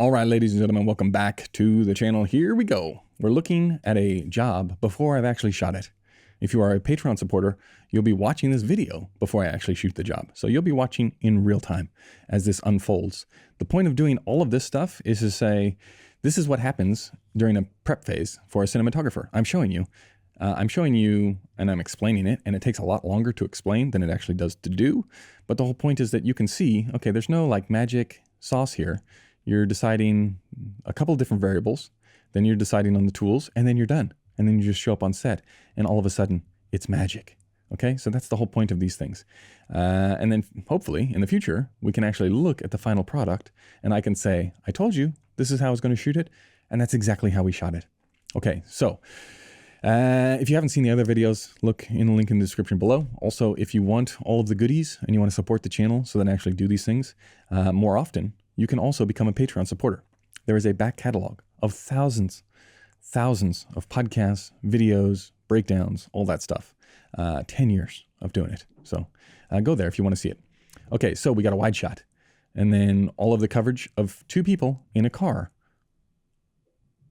All right, ladies and gentlemen, welcome back to the channel. Here we go. We're looking at a job before I've actually shot it. If you are a Patreon supporter, you'll be watching this video before I actually shoot the job. So you'll be watching in real time as this unfolds. The point of doing all of this stuff is to say, this is what happens during a prep phase for a cinematographer. I'm showing you and I'm explaining it, and it takes a lot longer to explain than it actually does to do. But the whole point is that you can see, okay, there's no like magic sauce here. You're deciding a couple of different variables, then you're deciding on the tools, and then you're done. And then you just show up on set, and all of a sudden, it's magic. Okay, so that's the whole point of these things. And then hopefully, in the future, we can actually look at the final product, and I can say, I told you, this is how I was going to shoot it, and that's exactly how we shot it. Okay, so if you haven't seen the other videos, look in the link in the description below. Also, if you want all of the goodies and you want to support the channel so that I actually do these things more often, you can also become a Patreon supporter. There is a back catalog of thousands of podcasts, videos, breakdowns, all that stuff. 10 years of doing it. So go there if you want to see it. Okay, so we got a wide shot. And then all of the coverage of two people in a car.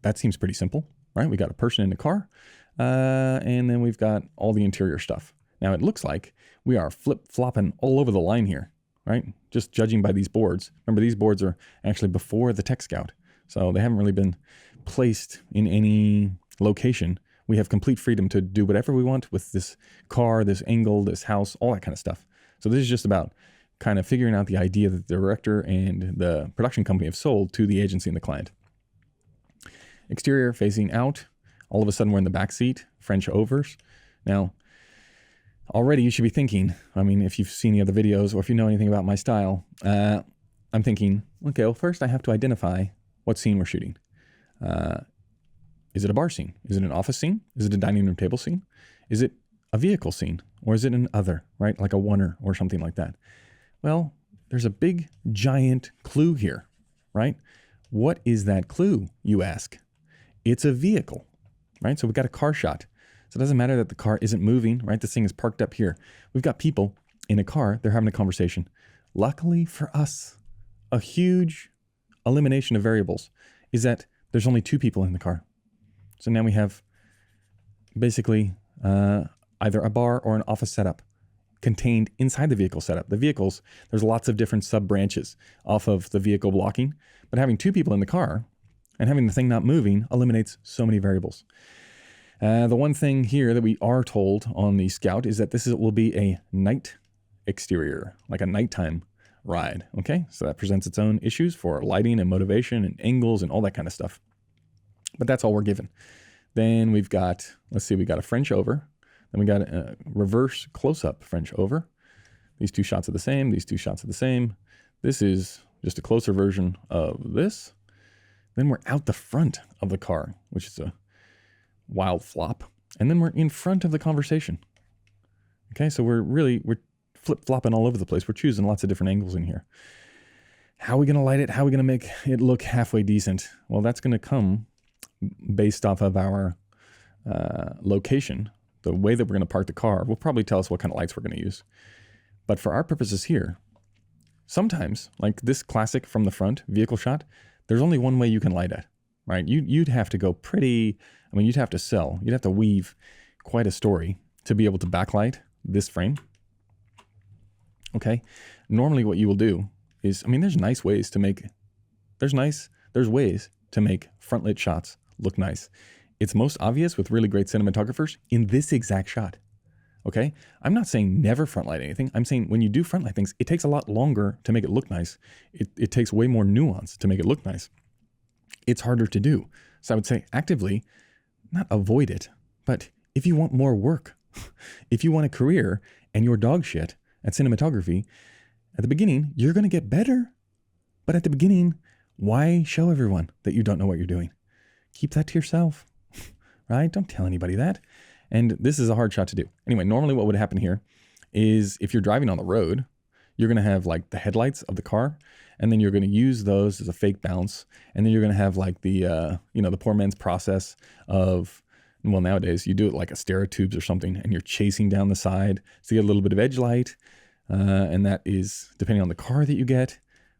That seems pretty simple, right? We got a person in a car, and then we've got all the interior stuff. Now it looks like we are flip-flopping all over the line here, right? Just judging by these boards. Remember, these boards are actually before the Tech Scout. So they haven't really been placed in any location. We have complete freedom to do whatever we want with this car, this angle, this house, all that kind of stuff. So this is just about kind of figuring out the idea that the director and the production company have sold to the agency and the client. Exterior facing out. All of a sudden we're in the back seat, French overs. Now, already you should be thinking, I mean, if you've seen the other videos or if you know anything about my style, I'm thinking, okay, well, first I have to identify what scene we're shooting. Is it a bar scene? Is it an office scene? Is it a dining room table scene? Is it a vehicle scene? Or is it an other, right? Like a oneer or something like that. Well, there's a big, giant clue here, right? What is that clue, you ask? It's a vehicle, right? So we've got a car shot. So it doesn't matter that the car isn't moving, right? This thing is parked up here. We've got people in a car. They're having a conversation. Luckily for us, a huge elimination of variables is that there's only two people in the car. So now we have basically either a bar or an office setup contained inside the vehicle setup. The vehicles, there's lots of different sub-branches off of the vehicle blocking, but having two people in the car and having the thing not moving eliminates so many variables. The one thing here that we are told on the Scout is that this will be a night exterior, like a nighttime ride, okay? So that presents its own issues for lighting and motivation and angles and all that kind of stuff. But that's all we're given. Then we've got, let's see, we got a French over. Then we got a reverse close-up French over. These two shots are the same. These two shots are the same. This is just a closer version of this. Then we're out the front of the car, which is a wild flop. And then we're in front of the conversation. Okay, so we're flip-flopping all over the place. We're choosing lots of different angles in here. How are we going to light it? How are we going to make it look halfway decent? Well, that's going to come based off of our location. The way that we're going to park the car will probably tell us what kind of lights we're going to use. But for our purposes here, sometimes, like this classic from the front vehicle shot, there's only one way you can light it, right? You'd have to go pretty, I mean, you'd have to weave quite a story to be able to backlight this frame. Okay. Normally what you will do is, I mean, there's ways to make front lit shots look nice. It's most obvious with really great cinematographers in this exact shot. Okay. I'm not saying never front light anything. I'm saying when you do front light things, it takes a lot longer to make it look nice. It takes way more nuance to make it look nice. It's harder to do. So I would say actively, not avoid it, but if you want more work, if you want a career and you're dog shit at cinematography, at the beginning, you're going to get better. But at the beginning, why show everyone that you don't know what you're doing? Keep that to yourself, right? Don't tell anybody that. And this is a hard shot to do. Anyway, normally what would happen here is if you're driving on the road, you're going to have like the headlights of the car, and then you're going to use those as a fake bounce. And then you're going to have like the, the poor man's process of, well, nowadays you do it like a stereotubes or something, and you're chasing down the side. So you get a little bit of edge light. And that is, depending on the car that you get,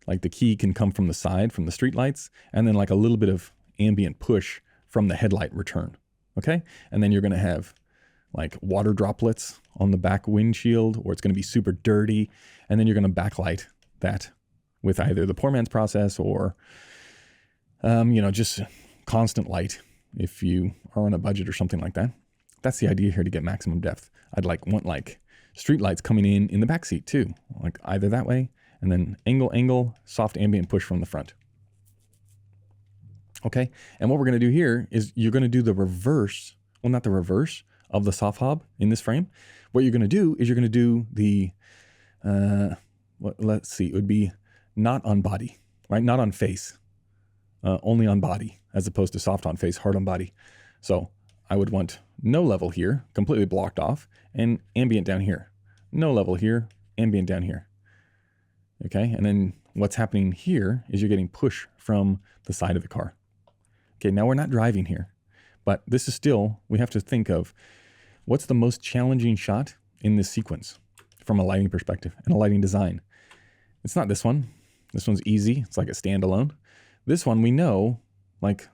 like the key can come from the side, from the street lights, and then like a little bit of ambient push from the headlight return. Okay. And then you're going to have like water droplets on the back windshield, or it's going to be super dirty. And then you're going to backlight that with either the poor man's process or, just constant light if you are on a budget or something like that. That's the idea here to get maximum depth. I'd want street lights coming in the back seat too, like either that way, and then angle, soft ambient push from the front. Okay. And what we're going to do here is you're going to do the reverse, well, not the reverse of the soft hob in this frame. What you're going to do is you're going to do the, let's see, it would be not on body, right? Not on face, only on body, as opposed to soft on face, hard on body. So I would want no level here, completely blocked off, and ambient down here. No level here, ambient down here. Okay, and then what's happening here is you're getting push from the side of the car. Okay, now we're not driving here, but this is still, we have to think of what's the most challenging shot in this sequence from a lighting perspective and a lighting design. It's not this one. This one's easy. It's like a standalone. This one, we know, like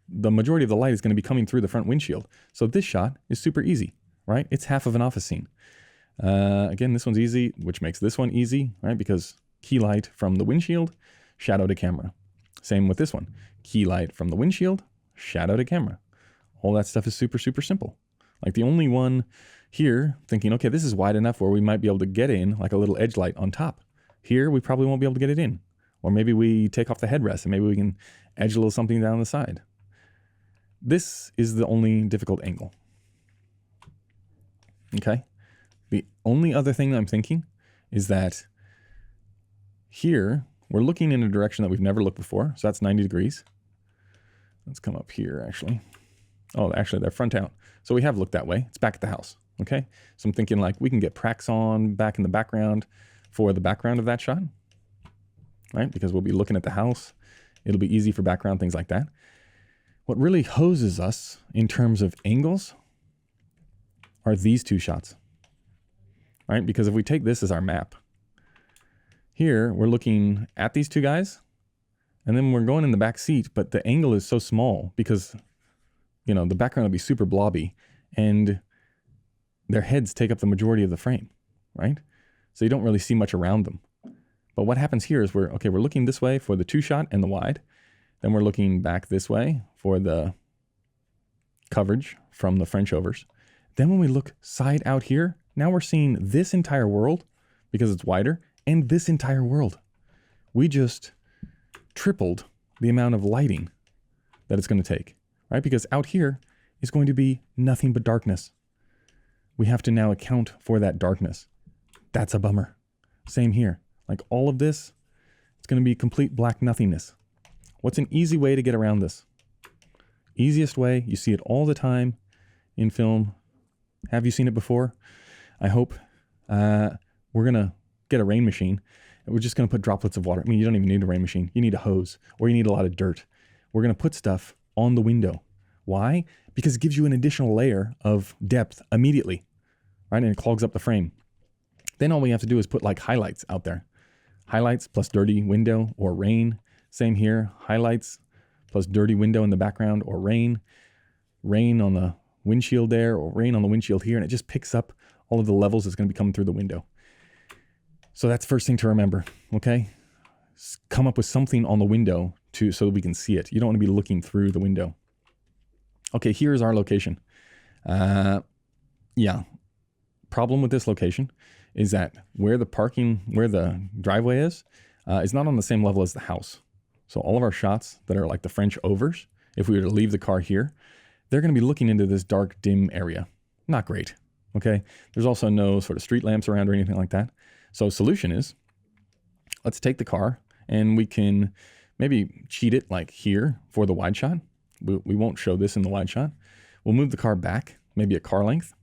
the majority of the light is going to be coming through the front windshield. So this shot is super easy, right? It's half of an office scene. Again, this one's easy, which makes this one easy, right? Because key light from the windshield, shadow to camera. Same with this one. Key light from the windshield, shadow to camera. All that stuff is super, super simple. Like the only one here thinking, okay, this is wide enough where we might be able to get in like a little edge light on top. Here, we probably won't be able to get it in. Or maybe we take off the headrest and maybe we can edge a little something down the side. This is the only difficult angle. Okay. The only other thing I'm thinking is that here, we're looking in a direction that we've never looked before. So that's 90 degrees. Let's come up here, actually. Oh, actually, they're front out. So we have looked that way. It's back at the house. Okay. So I'm thinking like we can get Prax on back in the background for the background of that shot, right? Because we'll be looking at the house. It'll be easy for background, things like that. What really hoses us in terms of angles are these two shots, right? Because if we take this as our map, here we're looking at these two guys, and then we're going in the back seat, but the angle is so small because, the background will be super blobby, and their heads take up the majority of the frame, right? So you don't really see much around them. But what happens here is we're looking this way for the two shot and the wide. Then we're looking back this way for the coverage from the French overs. Then when we look side out here, now we're seeing this entire world because it's wider, and this entire world. We just tripled the amount of lighting that it's going to take, right? Because out here is going to be nothing but darkness. We have to now account for that darkness. That's a bummer. Same here. Like all of this, it's going to be complete black nothingness. What's an easy way to get around this? Easiest way, you see it all the time in film. Have you seen it before? I hope. We're going to get a rain machine, and we're just going to put droplets of water. I mean, you don't even need a rain machine. You need a hose, or you need a lot of dirt. We're going to put stuff on the window. Why? Because it gives you an additional layer of depth immediately, right? And it clogs up the frame. Then all we have to do is put like highlights out there. Highlights plus dirty window or rain. Same here, highlights plus dirty window in the background or rain. Rain on the windshield there or rain on the windshield here. And it just picks up all of the levels that's going to be coming through the window. So that's first thing to remember, okay? Come up with something on the window so that we can see it. You don't want to be looking through the window. Okay, here's our location. Problem with this location is that where the driveway is not on the same level as the house. So all of our shots that are like the French overs, if we were to leave the car here, they're going to be looking into this dark, dim area. Not great, okay? There's also no sort of street lamps around or anything like that. So solution is, let's take the car and we can maybe cheat it like here for the wide shot. We won't show this in the wide shot. We'll move the car back, maybe a car length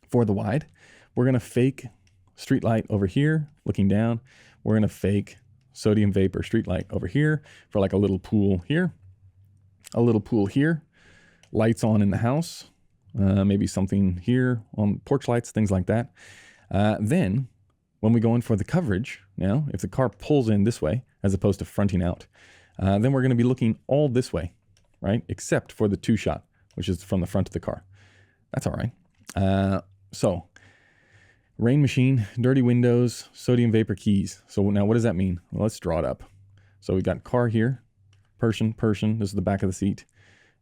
for the wide. We're going to fake street light over here, looking down. We're going to fake sodium vapor street light over here for like a little pool here, a little pool here, lights on in the house, maybe something here on porch lights, things like that. Then when we go in for the coverage, now, if the car pulls in this way, as opposed to fronting out, then we're going to be looking all this way, right? Except for the 2-shot, which is from the front of the car. That's all right. So, rain machine, dirty windows, sodium vapor keys. So now what does that mean? Well, let's draw it up. So we got car here, person, this is the back of the seat.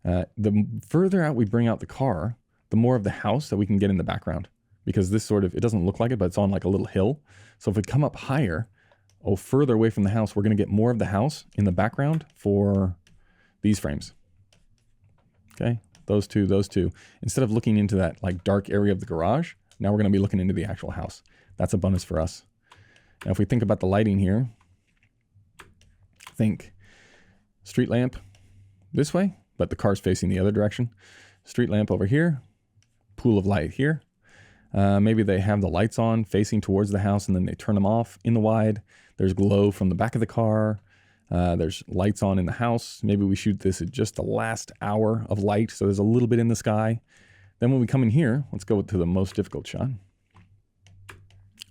The further out we bring out the car, the more of the house that we can get in the background. Because this sort of, it doesn't look like it, but it's on like a little hill. So if we come up higher, further away from the house, we're going to get more of the house in the background for these frames. Okay, those two. Instead of looking into that like dark area of the garage, now we're going to be looking into the actual house. That's a bonus for us. Now if we think about the lighting here, think street lamp this way, but the car's facing the other direction. Street lamp over here, pool of light here. Maybe they have the lights on facing towards the house and then they turn them off in the wide. There's glow from the back of the car. There's lights on in the house. Maybe we shoot this at just the last hour of light, so there's a little bit in the sky. Then when we come in here, let's go to the most difficult shot.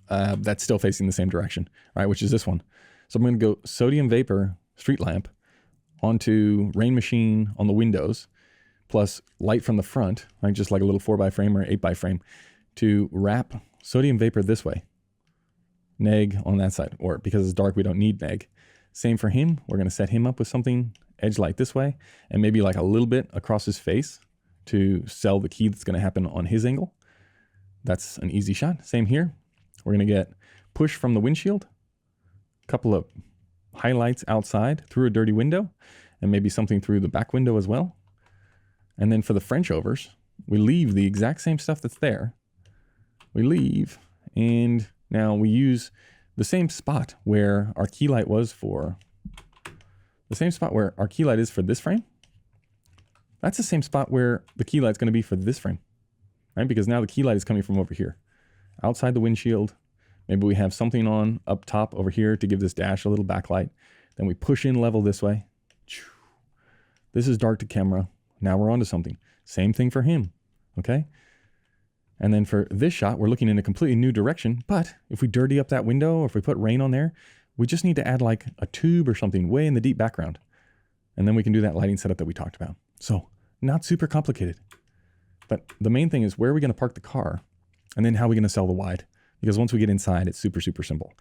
That's still facing the same direction, right? Which is this one. So I'm going to go sodium vapor street lamp onto rain machine on the windows, plus light from the front, right? Just like a little 4x frame or 8x frame, to wrap sodium vapor this way. Neg on that side, or because it's dark, we don't need neg. Same for him. We're going to set him up with something edge light this way, and maybe like a little bit across his face to sell the key that's going to happen on his angle. That's an easy shot. Same here. We're going to get push from the windshield, a couple of highlights outside through a dirty window, and maybe something through the back window as well. And then for the French overs, we leave the exact same stuff that's there. We leave, and now we use the same spot where our key light was for, the same spot where our key light is for this frame. That's the same spot where the key light's going to be for this frame, right? Because now the key light is coming from over here, outside the windshield. Maybe we have something on up top over here to give this dash a little backlight. Then we push in level this way. This is dark to camera. Now we're onto something. Same thing for him, okay? And then for this shot, we're looking in a completely new direction. But if we dirty up that window, or if we put rain on there, we just need to add like a tube or something way in the deep background. And then we can do that lighting setup that we talked about. So not super complicated. But the main thing is, where are we going to park the car? And then how are we going to sell the wide? Because once we get inside, it's super, super simple.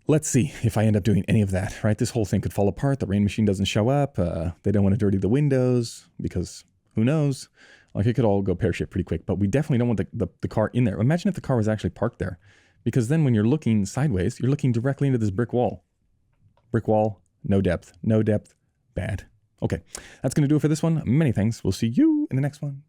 Let's see if I end up doing any of that, right? This whole thing could fall apart. The rain machine doesn't show up. They don't want to dirty the windows because who knows? Like, it could all go pear-shaped pretty quick, but we definitely don't want the car in there. Imagine if the car was actually parked there, because then when you're looking sideways, you're looking directly into this brick wall. Brick wall, no depth, bad. Okay, that's going to do it for this one. Many thanks. We'll see you in the next one.